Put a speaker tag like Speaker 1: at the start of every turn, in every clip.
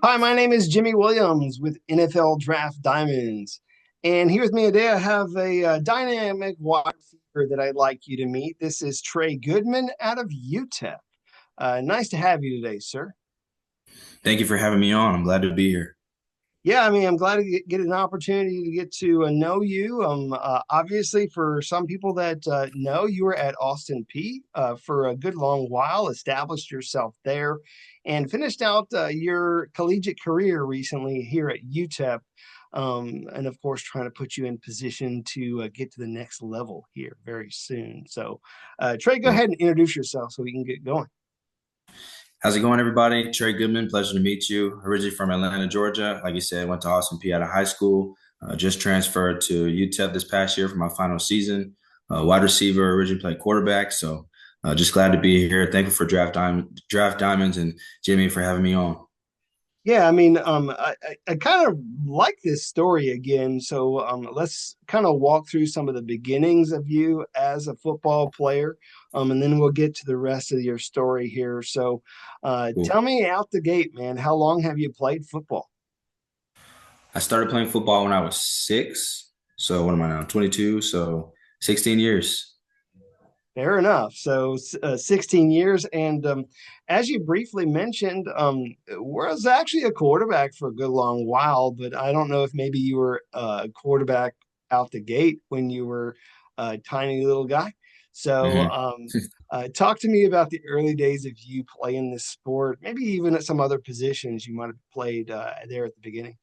Speaker 1: Hi, my name is Jimmy Williams with NFL Draft Diamonds. And here with me today, I have a dynamic wide receiver that I'd like you to meet. This is Trey Goodman out of UTEP. Nice to have you today, sir.
Speaker 2: Thank you for having me on. I'm glad to be here.
Speaker 1: Yeah, I mean, I'm glad to get an opportunity to get to know you. Obviously, for some people that know, you were at Austin Peay for a good long while, established yourself there, and finished out your collegiate career recently here at UTEP. And of course, trying to put you in position to get to the next level here very soon. So, Trey, go
Speaker 2: Yeah.
Speaker 1: ahead and introduce yourself so we can get going.
Speaker 2: How's it going, everybody? Trey Goodman, pleasure to meet you. Originally from Atlanta, Georgia. Like you said, went to Austin Peay out of high school. Just transferred to UTEP this past year for my final season. Wide receiver, originally played quarterback. So just glad to be here. Thank you for Draft Diamonds and Jimmy for having me on.
Speaker 1: Yeah, I mean, I kind of like this story again. So let's kind of walk through some of the beginnings of you as a football player, and then we'll get to the rest of your story here. So
Speaker 2: Cool.
Speaker 1: tell me out the gate, man, how long have you played football?
Speaker 2: I started playing football when I was 6. So what am I now? 22. So 16 years.
Speaker 1: Fair enough. So 16 years. And as you briefly mentioned, was actually a quarterback for a good long while, but I don't know if maybe you were a quarterback out the gate when you were a tiny little guy. So
Speaker 2: Mhm.
Speaker 1: talk to me about the early days of you playing this sport, maybe even at some other positions you might have played there at the beginning.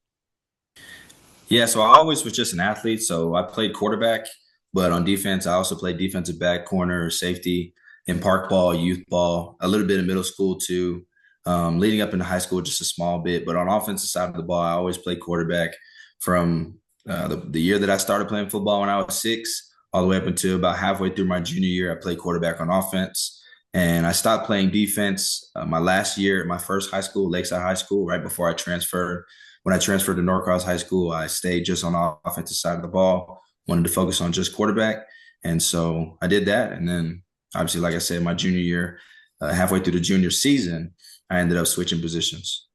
Speaker 2: Yeah, so I always was just an athlete. So I played quarterback, but on defense, I also played defensive back, corner, safety, in park ball, youth ball, a little bit in middle school too. Leading up into high school, just a small bit. But on offensive side of the ball, I always played quarterback from the year that I started playing football when I was 6, all the way up until about halfway through my junior year. I played quarterback on offense. And I stopped playing defense my last year at my first high school, Lakeside High School, right before I transferred. When I transferred to Norcross High School, I stayed just on the offensive side of the ball, wanted to focus on just quarterback. And so I did that. And then, obviously, like I said, my junior year, halfway through the junior season, I ended up switching positions.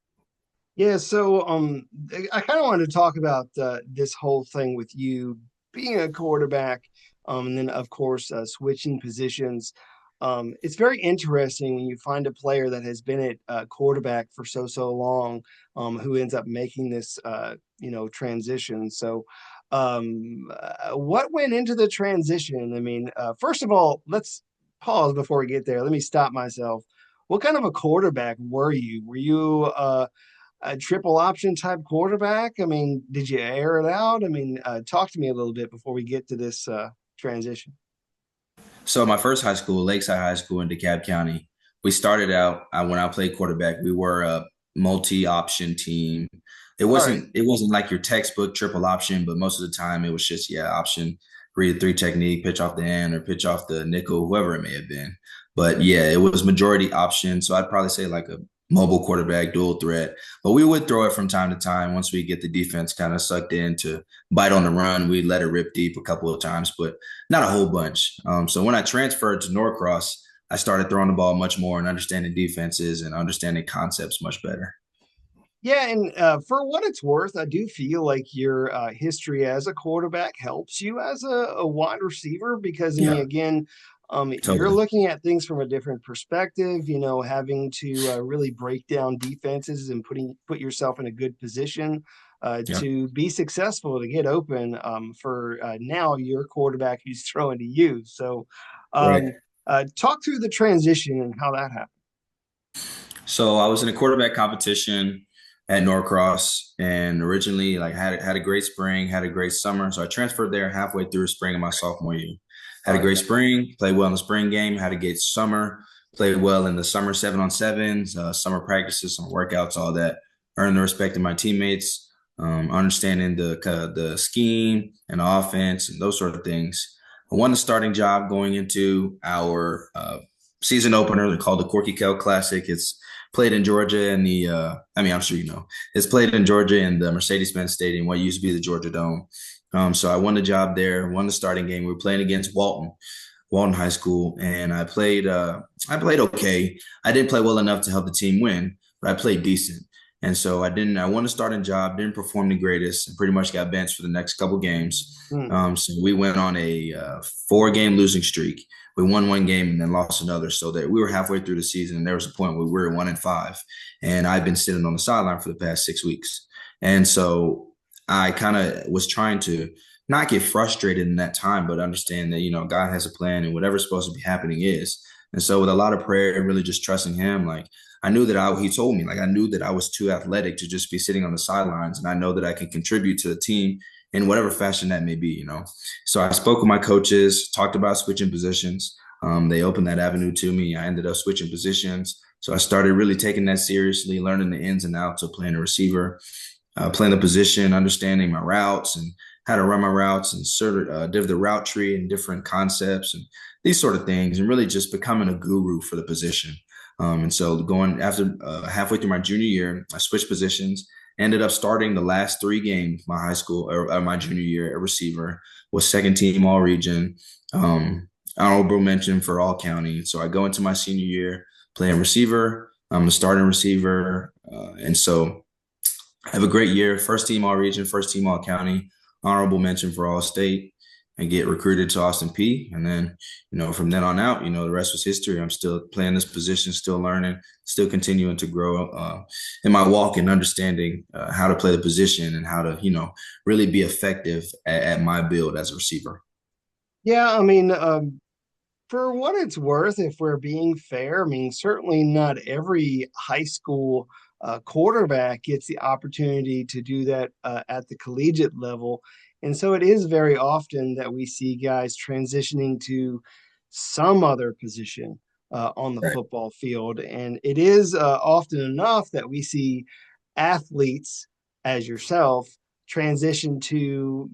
Speaker 1: Yeah, so I kind of wanted to talk about this whole thing with you being a quarterback, and then of course switching positions. It's very interesting when you find a player that has been at quarterback for so long, who ends up making this transition. So, what went into the transition? I mean, first of all, let's pause before we get there. Let me stop myself. What kind of a quarterback were you? Were you a triple option type quarterback? I mean, did you air it out? I mean, talk to me a little bit before we get to this transition.
Speaker 2: So my first high school, Lakeside High School in DeKalb County, we started out when I played quarterback. We were a multi-option team. It
Speaker 1: All right.
Speaker 2: wasn't it wasn't like your textbook triple option, but most of the time it was just option, read three technique, pitch off the end or pitch off the nickel, whoever it may have been. But yeah, it was majority option. So I'd probably say like a mobile quarterback, dual threat. But we would throw it from time to time once we get the defense kind of sucked in to bite on the run. We'd let it rip deep a couple of times, but not a whole bunch. So when I transferred to Norcross, I started throwing the ball much more and understanding defenses and understanding concepts much better.
Speaker 1: Yeah, and for what it's worth, I do feel like your history as a quarterback helps you as a wide receiver because, I mean,
Speaker 2: Yeah,
Speaker 1: again, you're
Speaker 2: totally.
Speaker 1: looking at things from a different perspective. You know, having to really break down defenses and put yourself in a good position
Speaker 2: Yeah.
Speaker 1: to be successful to get open for now your quarterback who's throwing to you. So,
Speaker 2: Right.
Speaker 1: um, talk through the transition and how that happened.
Speaker 2: So I was in a quarterback competition at Norcross, and originally like had a great spring, had a great summer. So I transferred there halfway through spring of my sophomore year.
Speaker 1: All
Speaker 2: Had a
Speaker 1: right.
Speaker 2: great spring, played well in the spring game, had a great summer, played well in the summer 7-on-7s, summer practices, some workouts, all that. Earned the respect of my teammates, understanding the scheme and the offense and those sort of things. I won the starting job going into our season opener. They called the Corky Kell Classic. It's played in Georgia and I'm sure you know, it's played in Georgia in the Mercedes-Benz Stadium, what used to be the Georgia Dome. So I won the job there, won the starting game. We were playing against Walton High School, and I played okay. I didn't play well enough to help the team win, but I played decent. And so I won a starting job, didn't perform the greatest, and pretty much got benched for the next couple games.
Speaker 1: Hmm.
Speaker 2: So we went on a 4-game losing streak. We won one game and then lost another. So that we were halfway through the season, and there was a point where we were 1-5, and I've been sitting on the sideline for the past 6 weeks. And so I kind of was trying to not get frustrated in that time, but understand that God has a plan, and whatever's supposed to be happening is. And so with a lot of prayer and really just trusting Him, like I knew that he told me, like I knew that I was too athletic to just be sitting on the sidelines, and I know that I can contribute to the team in whatever fashion that may be. So I spoke with my coaches, talked about switching positions. They opened that avenue to me. I ended up switching positions. So I started really taking that seriously, learning the ins and outs of playing a receiver, playing the position, understanding my routes and how to run my routes, and sort of did the route tree and different concepts and these sort of things, and really just becoming a guru for the position. And so going after halfway through my junior year, I switched positions, ended up starting the last 3 games my high school or my junior year at receiver, was second team all region, honorable mention for all county. So I go into my senior year playing receiver. I'm a starting receiver. And so I have a great year, first team all region, first team all county, honorable mention for all state, and get recruited to Austin Peay. And then, from then on out, the rest was history. I'm still playing this position, still learning, still continuing to grow in my walk and understanding how to play the position and how to, really be effective at my build as a receiver.
Speaker 1: Yeah, I mean, for what it's worth, if we're being fair, I mean, certainly not every high school quarterback gets the opportunity to do that at the collegiate level. And so it is very often that we see guys transitioning to some other position on the
Speaker 2: Right.
Speaker 1: football field. And it is often enough that we see athletes as yourself transition to,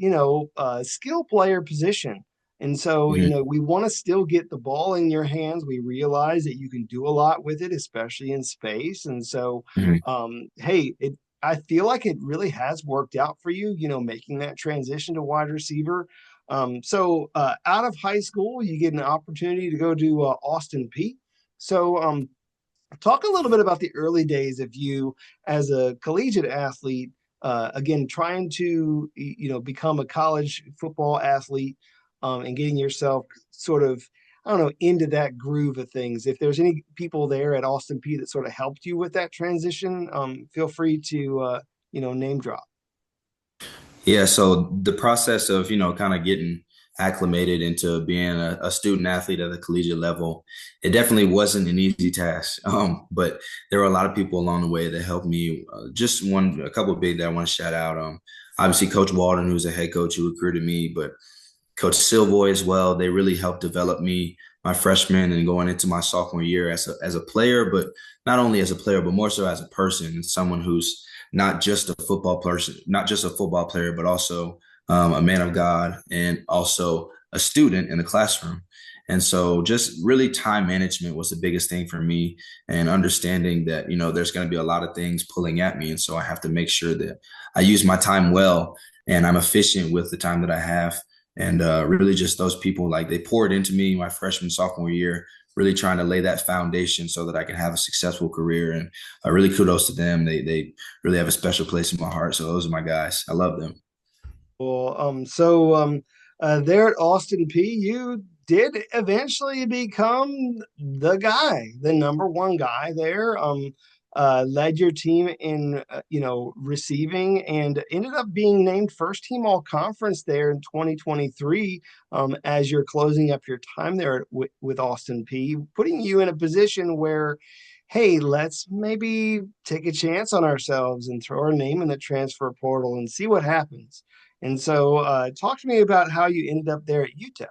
Speaker 1: a skill player position. And so,
Speaker 2: Mhm.
Speaker 1: we want to still get the ball in your hands. We realize that you can do a lot with it, especially in space. And so,
Speaker 2: Mhm.
Speaker 1: hey, I feel like it really has worked out for you, making that transition to wide receiver. So out of high school, you get an opportunity to go to Austin Peay. So talk a little bit about the early days of you as a collegiate athlete. Again, trying to become a college football athlete, and getting yourself sort of, I don't know, into that groove of things. If there's any people there at Austin Peay that sort of helped you with that transition, feel free to name drop.
Speaker 2: Yeah, so the process of, kind of getting acclimated into being a student athlete at the collegiate level, it definitely wasn't an easy task. But there were a lot of people along the way that helped me. A couple of big that I want to shout out. Obviously, Coach Walden, who's a head coach who recruited me, but Coach Silvoy as well. They really helped develop me my freshman and going into my sophomore year as a player, but not only as a player, but more so as a person and someone who's not just a football person, not just a football player, but also a man of God and also a student in the classroom. And so just really time management was the biggest thing for me, and understanding that, there's going to be a lot of things pulling at me. And so I have to make sure that I use my time well and I'm efficient with the time that I have. And really just those people, like they poured into me my freshman, sophomore year, really trying to lay that foundation so that I can have a successful career. And really kudos to them. They really have a special place in my heart. So those are my guys. I love them.
Speaker 1: So there at Austin Peay, you did eventually become the guy, the number one guy there. Led your team in, receiving, and ended up being named first team all conference there in 2023. As you're closing up your time there with Austin Peay, putting you in a position where, hey, let's maybe take a chance on ourselves and throw our name in the transfer portal and see what happens. And so, talk to me about how you ended up there at UTEP.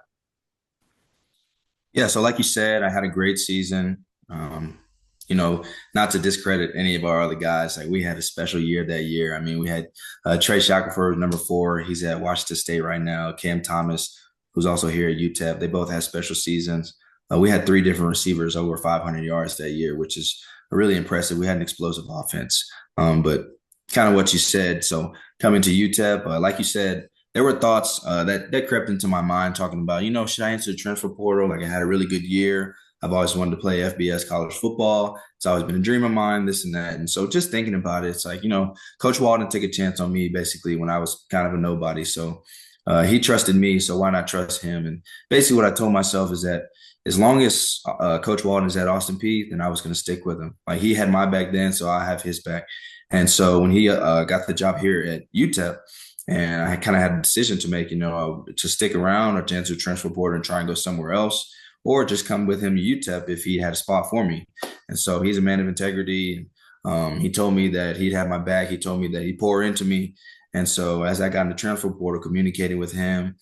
Speaker 2: Yeah, so like you said, I had a great season. You know, not to discredit any of our other guys, like we had a special year that year. I mean, we had Trey Shackelford, number 4. He's at Washington State right now. Cam Thomas, who's also here at UTEP. They both had special seasons. We had 3 different receivers over 500 yards that year, which is really impressive. We had an explosive offense. But kind of what you said. So coming to UTEP, like you said, there were thoughts that crept into my mind talking about, should I enter the transfer portal? Like I had a really good year. I've always wanted to play FBS college football. It's always been a dream of mine, this and that. And so just thinking about it, it's like, Coach Walden took a chance on me basically when I was kind of a nobody. So he trusted me, so why not trust him? And basically what I told myself is that as long as Coach Walden is at Austin Peay, then I was going to stick with him. Like he had my back then, so I have his back. And so when he got the job here at UTEP, and I kind of had a decision to make, to stick around or to enter transfer portal and try and go somewhere else, or just come with him to UTEP if he had a spot for me. And so he's a man of integrity. He told me that he'd have my back. He told me that he'd pour into me. And so as I got in the transfer portal, communicating with him,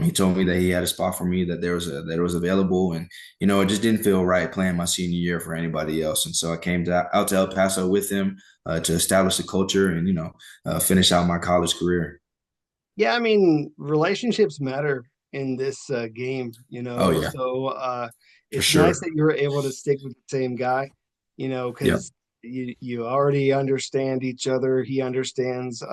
Speaker 2: he told me that he had a spot for me, that there was available, and it just didn't feel right playing my senior year for anybody else. And so I came out to El Paso with him to establish a culture and finish out my college career.
Speaker 1: Yeah, I mean, relationships matter in this game,
Speaker 2: Oh yeah, for
Speaker 1: it's nice
Speaker 2: sure.
Speaker 1: that you're able to stick with the same guy,
Speaker 2: Yep.
Speaker 1: because you already understand each other. He understands,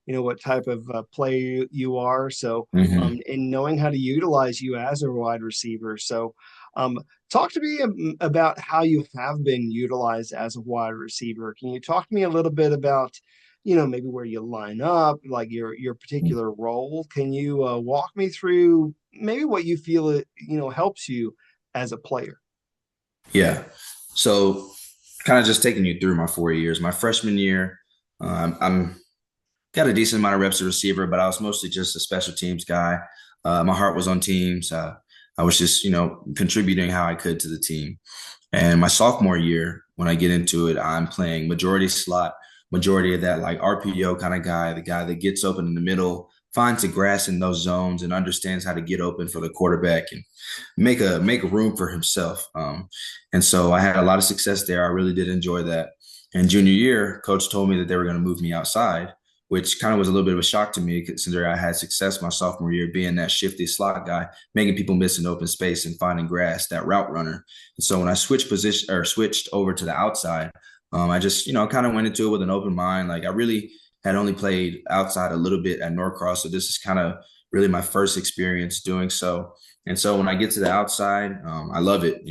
Speaker 1: what type of player you are. So,
Speaker 2: Hmm.
Speaker 1: and knowing how to utilize you as a wide receiver. So, um, talk to me about how you have been utilized as a wide receiver. Can you talk to me a little bit about maybe where you line up, like your particular role? Can you walk me through maybe what you feel it, helps you as a player?
Speaker 2: Yeah. So kind of just taking you through my 4 years. My freshman year, I'm got a decent amount of reps as a receiver, but I was mostly just a special teams guy. My heart was on teams. I was just, contributing how I could to the team. And my sophomore year, when I get into it, I'm playing majority slot, majority of that like RPO kind of guy, the guy that gets open in the middle, finds the grass in those zones, and understands how to get open for the quarterback and make a room for himself. And so I had a lot of success there. I really did enjoy that. And junior year, coach told me that they were going to move me outside, which kind of was a little bit of a shock to me considering I had success my sophomore year being that shifty slot guy, making people miss an open space and finding grass, that route runner. And so when I switched over to the outside, I just, kind of went into it with an open mind. Like I really had only played outside a little bit at Norcross. So this is kind of really my first experience doing so. And so when I get to the outside, I love it,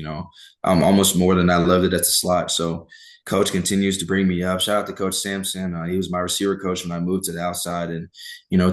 Speaker 2: almost more than I loved it at the slot. So coach continues to bring me up. Shout out to Coach Sampson. He was my receiver coach when I moved to the outside and,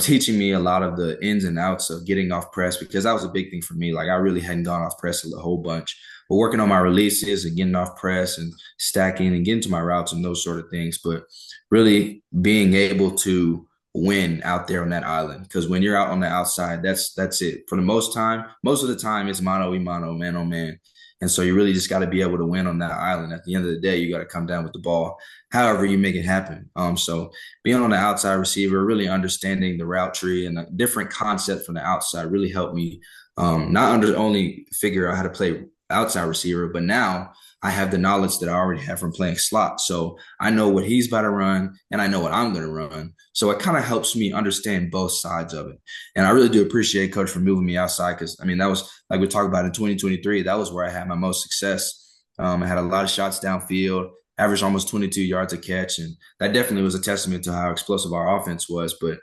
Speaker 2: teaching me a lot of the ins and outs of getting off press because that was a big thing for me. Like I really hadn't gone off press a whole bunch, but working on my releases and getting off press and stacking and getting to my routes and those sort of things. But really being able to win out there on that island. Because when you're out on the outside, that's it. For the most of the time it's mano a mano, man on man. And so you really just got to be able to win on that island. At the end of the day, you got to come down with the ball. However, you make it happen. So being on the outside receiver, really understanding the route tree and a different concept from the outside really helped me not only figure out how to play outside receiver, but now I have the knowledge that I already have from playing slot. So I know what he's about to run and I know what I'm going to run. So it kind of helps me understand both sides of it. And I really do appreciate coach for moving me outside because I mean, that was like we talked about in 2023, that was where I had my most success. I had a lot of shots downfield, averaged almost 22 yards a catch. And that definitely was a testament to how explosive our offense was. But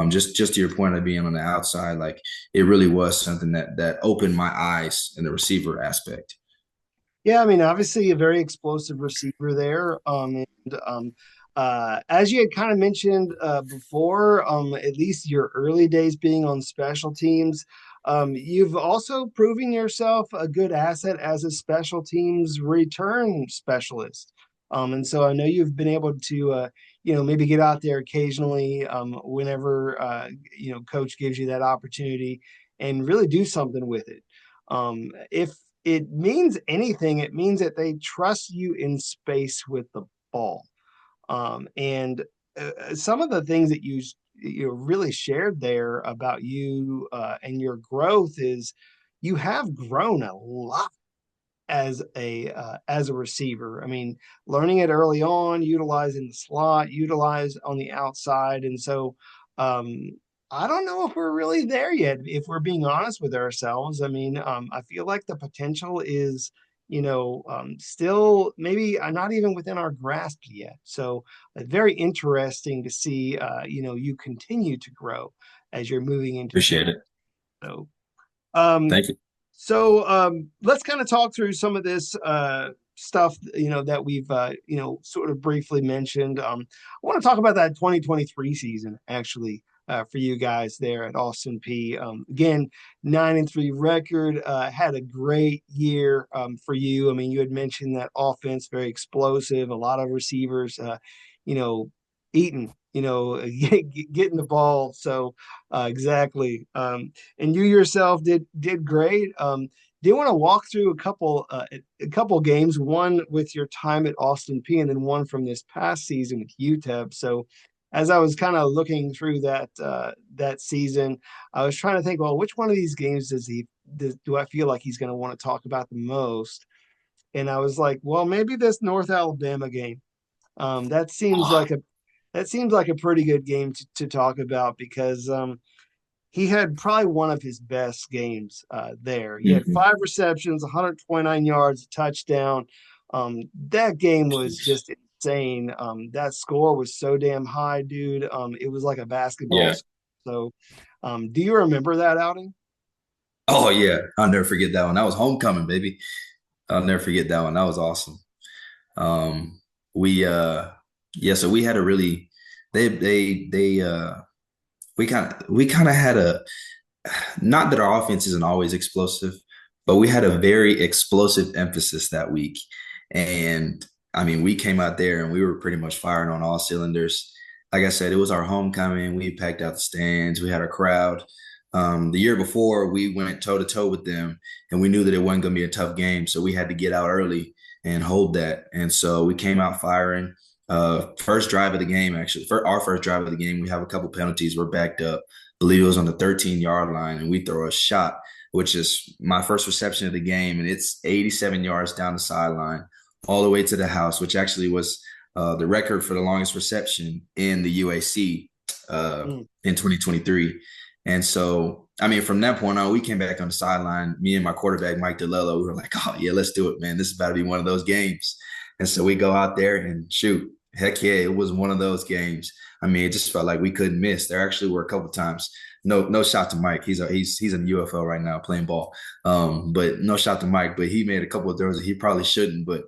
Speaker 2: just to your point of being on the outside, like it really was something that opened my eyes in the receiver aspect.
Speaker 1: Yeah, I mean, obviously a very explosive receiver there. And as you had kind of mentioned before, at least your early days being on special teams, you've also proven yourself a good asset as a special teams return specialist. And so I know you've been able to, maybe get out there occasionally whenever, coach gives you that opportunity and really do something with it. If it means anything, it means that they trust you in space with the ball. And some of the things that you really shared there about you and your growth is you have grown a lot as a receiver. I mean, learning it early on, utilizing the slot, utilize on the outside, and so um, I don't know if we're really there yet. If we're being honest with ourselves, I mean, I feel like the potential is. Still maybe not even within our grasp yet. So very interesting to see, you continue to grow as you're moving into.
Speaker 2: Appreciate it.
Speaker 1: So, um,
Speaker 2: Thank you.
Speaker 1: So let's kind of talk through some of this stuff, that we've sort of briefly mentioned. I want to talk about that 2023 season actually for you guys there at Austin Peay. Again, 9-3 record, had a great year for you. I mean, you had mentioned that offense very explosive, a lot of receivers, you know, eating, getting the ball. So exactly. And you yourself did great. Do you want to walk through a couple games, one with your time at Austin Peay, and then one from this past season with UTEP? So, as I was kind of looking through that season, I was trying to think, well, which one of these games do I feel like he's going to want to talk about the most? And I was like, well, maybe this North Alabama game. That seems
Speaker 2: Oh,
Speaker 1: like a pretty good game to talk about because he had probably one of his best games there. He had
Speaker 2: mhm.
Speaker 1: 5 receptions, 129 yards, a touchdown. That game was just insane. That score was so damn high, dude. It was like a basketball
Speaker 2: Yeah.
Speaker 1: score. So, do you remember that outing?
Speaker 2: Oh yeah. I'll never forget that one. That was homecoming, baby. I'll never forget that one. That was awesome. Um, we yeah, so we had a really they we kind of had a, not that our offense isn't always explosive, but we had a very explosive emphasis that week. And I mean, we came out there and we were pretty much firing on all cylinders. Like I said, it was our homecoming. We packed out the stands. We had a crowd. The year before, we went toe to toe with them, and we knew that it wasn't going to be a tough game. So we had to get out early and hold that. And so we came out firing. First drive of the game, actually, for our first drive of the game, we have a couple penalties. We're backed up. Believe it was on the 13-yard line, and we throw a shot, which is my first reception of the game, and it's 87 yards down the sideline, all the way to the house, which actually was the record for the longest reception in the UAC
Speaker 1: Mm.
Speaker 2: in 2023. And so, I mean, from that point on, we came back on the sideline. Me and my quarterback, Mike DeLello, we were like, oh, yeah, let's do it, man. This is about to be one of those games. And so we go out there and shoot. Heck yeah, it was one of those games. I mean, it just felt like we couldn't miss. There actually were a couple times. No shot to Mike. He's in the UFL right now playing ball. But no shot to Mike. But he made a couple of throws that he probably shouldn't. But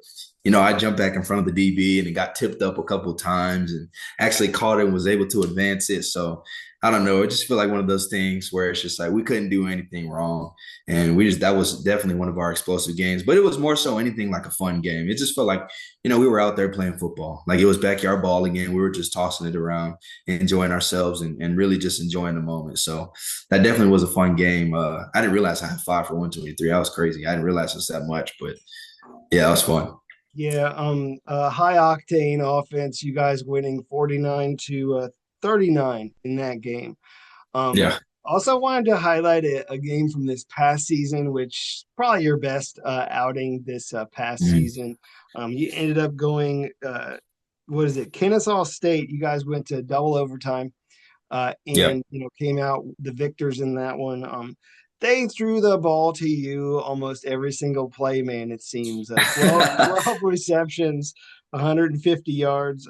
Speaker 2: I jumped back in front of the DB and it got tipped up a couple of times and actually caught it and was able to advance it. So I don't know. It just feel like one of those things where it's just like we couldn't do anything wrong. And that was definitely one of our explosive games. But it was more so anything like a fun game. It just felt like, we were out there playing football. Like it was backyard ball again. We were just tossing it around, enjoying ourselves and really just enjoying the moment. So that definitely was a fun game. I didn't realize I had 5 for 123. That was crazy. I didn't realize it was that much, but yeah, it was fun.
Speaker 1: Yeah, high octane offense. You guys winning 49 to 39 in that game. Um,
Speaker 2: Yeah.
Speaker 1: Also wanted to highlight a game from this past season, which probably your best outing this past
Speaker 2: Mhm.
Speaker 1: season. You ended up going, what is it, Kennesaw State. You guys went to double overtime,
Speaker 2: Yeah.
Speaker 1: and came out the victors in that one. They threw the ball to you almost every single play, man. It seems 12 receptions, 150 yards.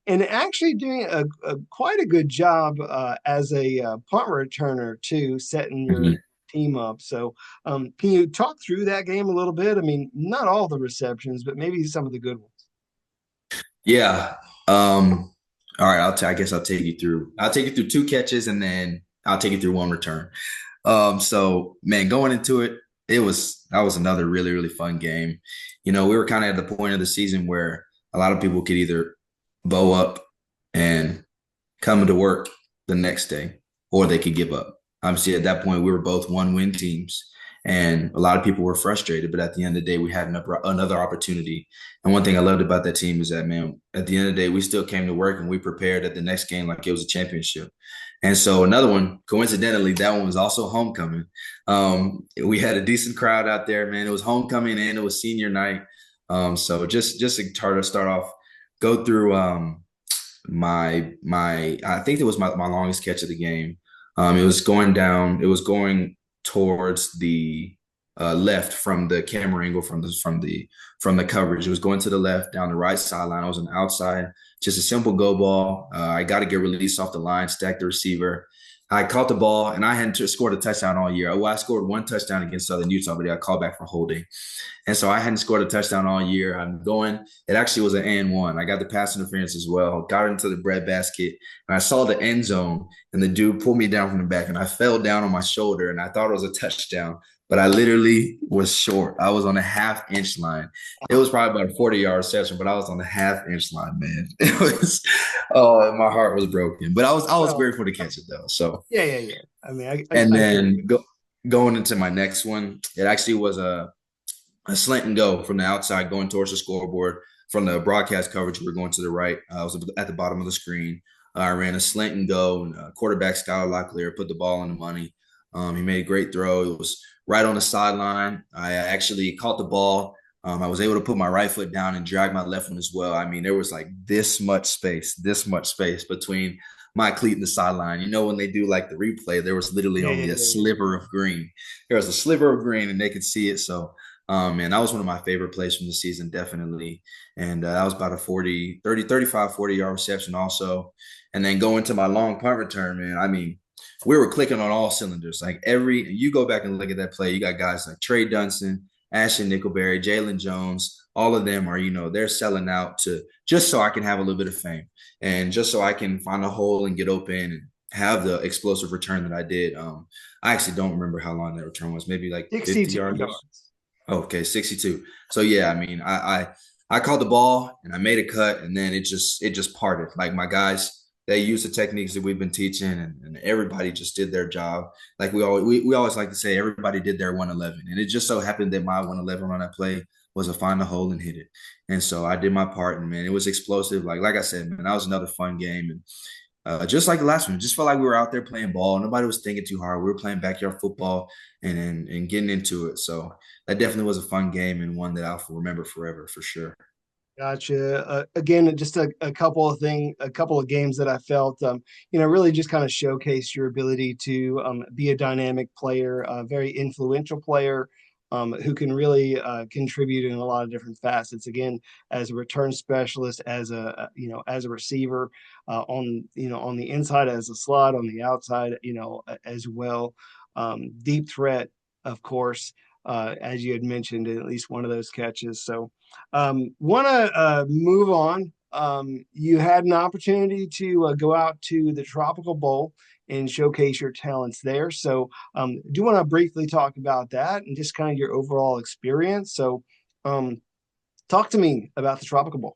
Speaker 1: And actually doing a quite a good job as a punt returner too, setting your
Speaker 2: Mhm.
Speaker 1: team up. So, can you talk through that game a little bit? I mean, not all the receptions, but maybe some of the good ones.
Speaker 2: Yeah. All right. I guess I'll take you through. I'll take you through two catches and then I'll take you through one return. So man, going into it, that was another really, really fun game. We were kind of at the point of the season where a lot of people could either bow up and come to work the next day, or they could give up. Obviously, at that point, we were both one-win teams, and a lot of people were frustrated. But at the end of the day, we had another opportunity. And one thing I loved about that team is that, man, at the end of the day, we still came to work and we prepared at the next game like it was a championship. And so another one, coincidentally, that one was also homecoming. We had a decent crowd out there, man. It was homecoming and it was senior night. So just to try to start off, go through my I think it was my longest catch of the game. It was going towards the left from the camera angle from the coverage. It was going to the left down the right sideline. I was on the outside, just a simple go ball. I got to get released off the line, stack the receiver. I caught the ball and I hadn't scored a touchdown all year. Well, I scored one touchdown against Southern Utah, but I called back for holding. And so I hadn't scored a touchdown all year. I'm going, it actually was an and one. I got the pass interference as well, got into the breadbasket, and I saw the end zone, and the dude pulled me down from the back, and I fell down on my shoulder, and I thought it was a touchdown, but I literally was short. I was on the half-inch line. It was probably about a 40-yard reception, but I was on the half-inch line, man. It was, oh, my heart was broken. But I was
Speaker 1: Well,
Speaker 2: grateful to catch it, though. So,
Speaker 1: yeah, yeah, yeah. I mean,
Speaker 2: and
Speaker 1: I hear you.
Speaker 2: then going into my next one, it actually was a slant and go from the outside going towards the scoreboard. From the broadcast coverage, we were going to the right. I was at the bottom of the screen. I ran a slant and go, and quarterback Skylar Locklear put the ball in the money. He made a great throw. It was right on the sideline. I actually caught the ball. I was able to put my right foot down and drag my left one as well. I mean, there was like this much space between my cleat and the sideline. You know, when they do like the replay, there was literally
Speaker 1: Yeah,
Speaker 2: only
Speaker 1: yeah,
Speaker 2: a
Speaker 1: yeah,
Speaker 2: sliver of green. There was a sliver of green and they could see it. So, and that was one of my favorite plays from the season, definitely. And that was about a 40-yard reception also. And then going to my long punt return, man, I mean, we were clicking on all cylinders. Like you go back and look at that play, you got guys like Trey Dunston, Ashton Nickelberry, Jalen Jones, all of them are, they're selling out to just so I can have a little bit of fame and just so I can find a hole and get open and have the explosive return that I did. I actually don't remember how long that return was, maybe like
Speaker 1: yeah.
Speaker 2: 50
Speaker 1: 62
Speaker 2: yards.
Speaker 1: yards.
Speaker 2: Okay, 62. So yeah, I mean, I called the ball and I made a cut and then it just parted. Like my guys, they used the techniques that we've been teaching and everybody just did their job. Like we always like to say everybody did their 111. And it just so happened that my 111 on that play was to find the hole and hit it. And so I did my part and man, it was explosive. Like I said, man, that was another fun game. And just like the last one, it just felt like we were out there playing ball. Nobody was thinking too hard. We were playing backyard football and getting into it. So that definitely was a fun game and one that I'll remember forever for sure.
Speaker 1: Gotcha. Again, just a couple of a couple of games that I felt, really just kind of showcased your ability to be a dynamic player, a very influential player, who can really contribute in a lot of different facets. Again, as a return specialist, as as a receiver, on the inside, as a slot, on the outside, as well. Deep threat, of course, as you had mentioned, in at least one of those catches. So. Want to move on. You had an opportunity to go out to the Tropical Bowl and showcase your talents there. So, do want to briefly talk about that and just kind of your overall experience. So, talk to me about the Tropical Bowl.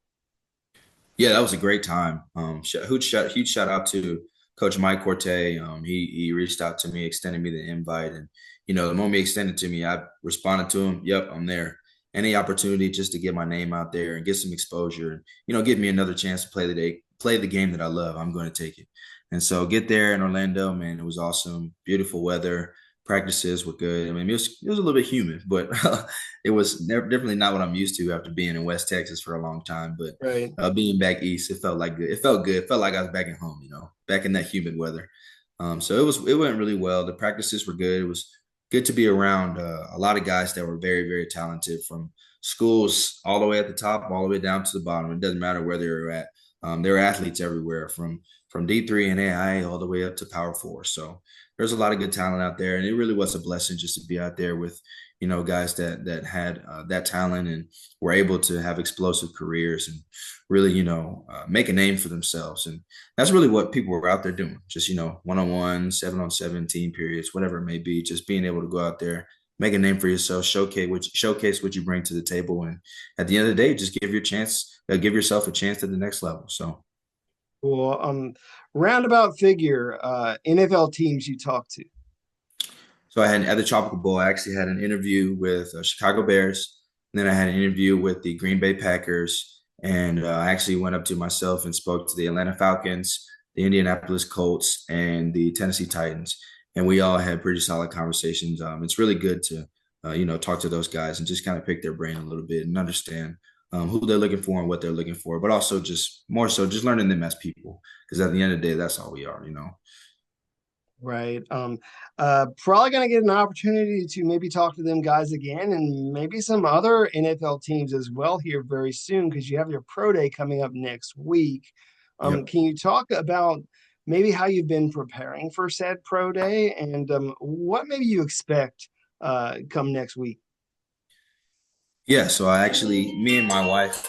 Speaker 2: Yeah, that was a great time. Huge shout out to Coach Mike Corte. He reached out to me, extended me the invite, and the moment he extended to me, I responded to him. Yep, I'm there. Any opportunity just to get my name out there and get some exposure, and give me another chance to play the game that I love. I'm going to take it. And so get there in Orlando, man. It was awesome, beautiful weather. Practices were good. I mean, it was a little bit humid, but it was definitely not what I'm used to after being in West Texas for a long time. But
Speaker 1: Right.
Speaker 2: being back east, it felt like good. It felt good. It felt like I was back at home, back in that humid weather. So it went really well. The practices were good. It was good to be around a lot of guys that were very, very talented from schools all the way at the top, all the way down to the bottom. It doesn't matter where they were at. There are athletes everywhere from D3 and AI all the way up to Power Four. So there's a lot of good talent out there, and it really was a blessing just to be out there with guys that had that talent and were able to have explosive careers and really make a name for themselves. And that's really what people were out there doing, just 1-on-1, 7-on-7 team periods, whatever it may be, just being able to go out there, make a name for yourself, showcase what you bring to the table, and at the end of the day, just give yourself a chance at the next level. So
Speaker 1: Cool. Roundabout figure, NFL teams you talk to.
Speaker 2: So I had at the Tropical Bowl, I actually had an interview with Chicago Bears. And then I had an interview with the Green Bay Packers. And I actually went up to myself and spoke to the Atlanta Falcons, the Indianapolis Colts, and the Tennessee Titans. And we all had pretty solid conversations. It's really good to, talk to those guys and just kind of pick their brain a little bit and understand who they're looking for and what they're looking for. But also just more so just learning them as people. Because at the end of the day, that's all we are.
Speaker 1: Right. Probably going to get an opportunity to maybe talk to them guys again and maybe some other NFL teams as well here very soon because you have your pro day coming up next week.
Speaker 2: Yep.
Speaker 1: Can you talk about maybe how you've been preparing for said pro day and what maybe you expect come next week.
Speaker 2: Yeah, so me and my wife,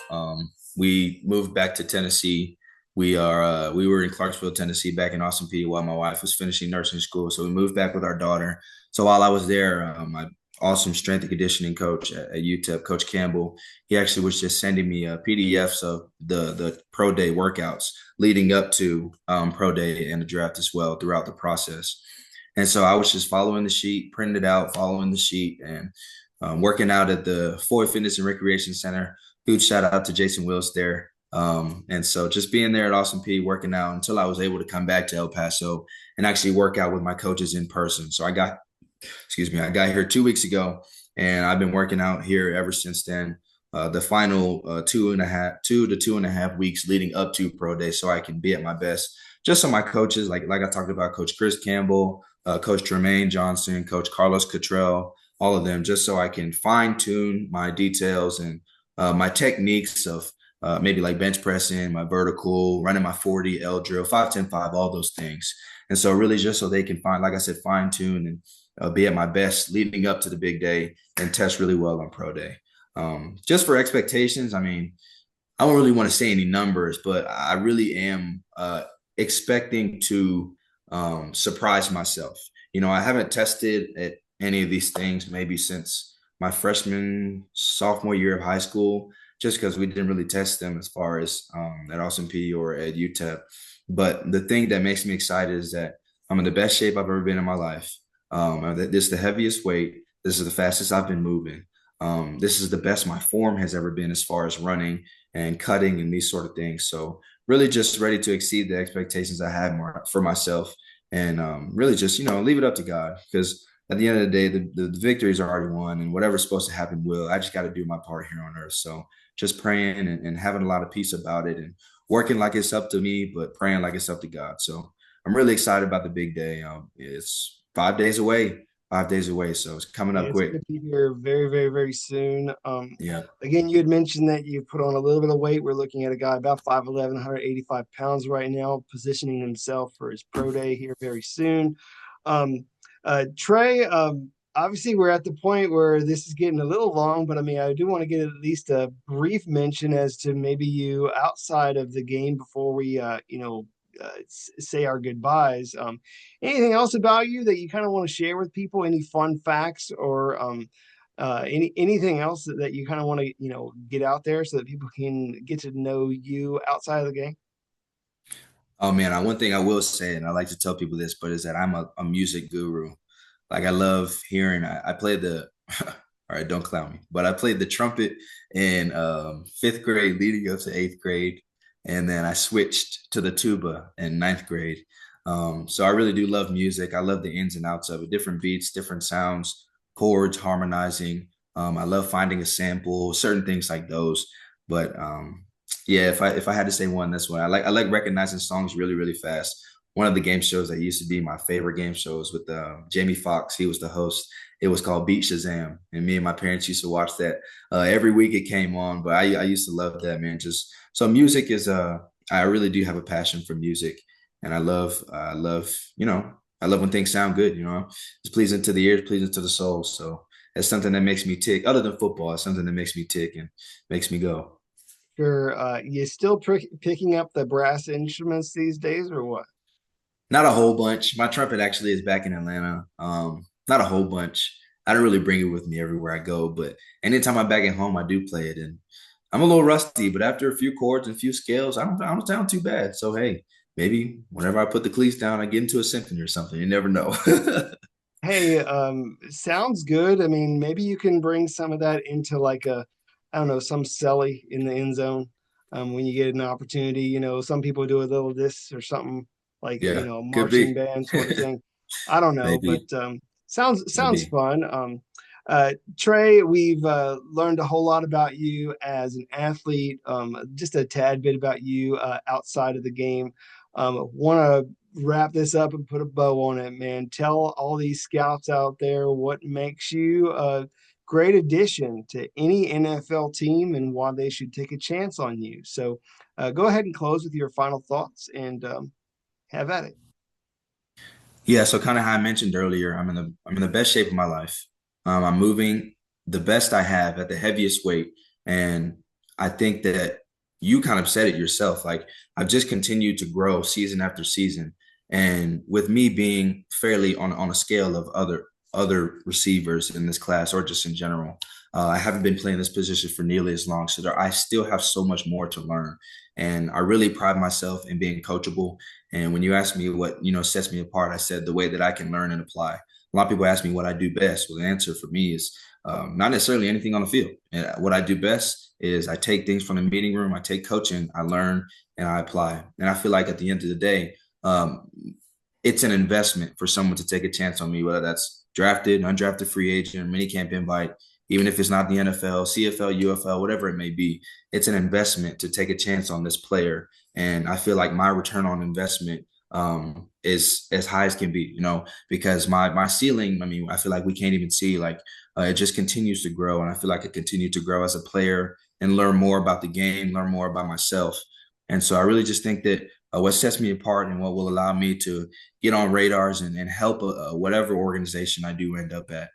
Speaker 2: we moved back to Tennessee. We were in Clarksville, Tennessee, back in Austin Peay while my wife was finishing nursing school. So we moved back with our daughter. So while I was there, my awesome strength and conditioning coach at UTEP, Coach Campbell, he actually was just sending me PDFs of the pro day workouts leading up to pro day and the draft as well throughout the process. And so I was just following the sheet, printing it out, following the sheet, and working out at the Ford Fitness and Recreation Center. Huge shout out to Jason Wills there. And so just being there at Austin Peay, working out until I was able to come back to El Paso and actually work out with my coaches in person. So I got here 2 weeks ago, and I've been working out here ever since then. The final 2 to 2.5 weeks leading up to pro day, so I can be at my best. Just so my coaches, like I talked about, Coach Chris Campbell, Coach Tremaine Johnson, Coach Carlos Cottrell, all of them, just so I can fine tune my details and my techniques of maybe like bench pressing, my vertical, running my 40 L drill, 5-10-5, all those things. And so really just so they can like I said, fine tune and be at my best leading up to the big day and test really well on pro day. Just for expectations, I mean, I don't really want to say any numbers, but I really am expecting to surprise myself. I haven't tested at any of these things maybe since my sophomore year of high school, just because we didn't really test them as far as at Austin Peay or at UTEP. But the thing that makes me excited is that I'm in the best shape I've ever been in my life. This is the heaviest weight. This is the fastest I've been moving. This is the best my form has ever been as far as running and cutting and these sort of things. So really just ready to exceed the expectations I had for myself and really just, leave it up to God, because at the end of the day, the victories are already won, and whatever's supposed to happen will. I just got to do my part here on earth. So just praying and having a lot of peace about it and working like it's up to me, but praying like it's up to God. So I'm really excited about the big day. It's 5 days away, 5 days away. So it's coming
Speaker 1: Yeah,
Speaker 2: up
Speaker 1: it's
Speaker 2: quick.
Speaker 1: going to be here very, very, very soon.
Speaker 2: Yeah.
Speaker 1: Again, you had mentioned that you put on a little bit of weight. We're looking at a guy about 5'11", 185 pounds right now, positioning himself for his pro day here very soon. Um, Trey, obviously we're at the point where this is getting a little long, but I mean, I do want to get at least a brief mention as to maybe you outside of the game before we, say our goodbyes. Anything else about you that you kind of want to share with people? Any fun facts or anything else that you kind of want to get out there so that people can get to know you outside of the game?
Speaker 2: Oh man, one thing I will say, and I like to tell people this, but is that I'm a music guru. Like I love hearing. I played the. All right, don't clown me, but I played the trumpet in fifth grade, leading up to eighth grade, and then I switched to the tuba in ninth grade. So I really do love music. I love the ins and outs of it, different beats, different sounds, chords, harmonizing. I love finding a sample, certain things like those. But yeah, if I had to say one, that's one. I like recognizing songs really really fast. One of the game shows that used to be my favorite game shows with Jamie Foxx. He was the host. It was called Beat Shazam, and me and my parents used to watch that every week. It came on, but I used to love that, man. Just so music is I really do have a passion for music, and I love when things sound good. It's pleasing to the ears, pleasing to the soul. So it's something that makes me tick. Other than football, it's something that makes me tick and makes me go.
Speaker 1: Sure. You still picking up the brass instruments these days, or what?
Speaker 2: Not a whole bunch. My trumpet actually is back in Atlanta. Not a whole bunch. I don't really bring it with me everywhere I go, but anytime I'm back at home, I do play it. And I'm a little rusty, but after a few chords and a few scales, I don't sound too bad. So hey, maybe whenever I put the cleats down, I get into a symphony or something. You never know.
Speaker 1: Hey, sounds good. I mean, maybe you can bring some of that into like I don't know, some celly in the end zone. When you get an opportunity, some people do a little this or something like,
Speaker 2: Yeah, could
Speaker 1: marching
Speaker 2: be.
Speaker 1: band sort of thing. I don't know, but
Speaker 2: Maybe,
Speaker 1: sounds
Speaker 2: maybe.
Speaker 1: fun. Trey, we've learned a whole lot about you as an athlete, just a tad bit about you outside of the game. Want to wrap this up and put a bow on it, man. Tell all these scouts out there what makes you a great addition to any NFL team and why they should take a chance on you. So go ahead and close with your final thoughts and Have at it.
Speaker 2: Yeah, so kind of how I mentioned earlier, I'm in the best shape of my life. I'm moving the best I have at the heaviest weight, and I think that you kind of said it yourself. Like I've just continued to grow season after season, and with me being fairly on a scale of other receivers in this class or just in general, I haven't been playing this position for nearly as long, so I still have so much more to learn, and I really pride myself in being coachable. And when you ask me what, sets me apart, I said the way that I can learn and apply. A lot of people ask me what I do best. Well, the answer for me is not necessarily anything on the field. And what I do best is I take things from the meeting room, I take coaching, I learn, and I apply. And I feel like at the end of the day, it's an investment for someone to take a chance on me, whether that's drafted, undrafted free agent, mini camp invite, even if it's not the NFL, CFL, UFL, whatever it may be. It's an investment to take a chance on this player, and I feel like my return on investment is as high as can be, because my ceiling, I mean, I feel like we can't even see, like it just continues to grow. And I feel like I continue to grow as a player and learn more about the game, learn more about myself. And so I really just think that what sets me apart and what will allow me to get on radars and help whatever organization I do end up at.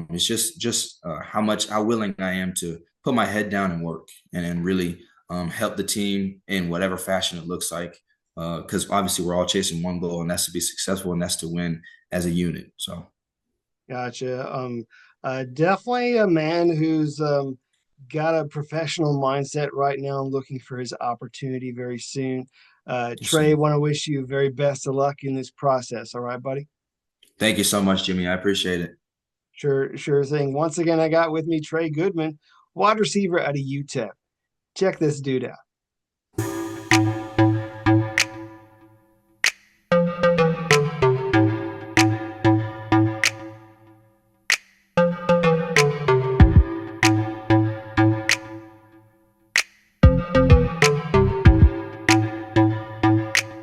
Speaker 2: It's just how willing I am to put my head down and work and really help the team in whatever fashion it looks like. Because obviously we're all chasing one goal, and that's to be successful, and that's to win as a unit. So,
Speaker 1: Gotcha. Definitely a man who's got a professional mindset right now, looking for his opportunity very soon.
Speaker 2: yes,
Speaker 1: Trey,
Speaker 2: sir.
Speaker 1: want to wish you very best of luck in this process. All right, buddy?
Speaker 2: Thank you so much, Jimmy. I appreciate it.
Speaker 1: Sure, sure thing. Once again, I got with me Trey Goodman, wide receiver out of UTEP. Check this dude out.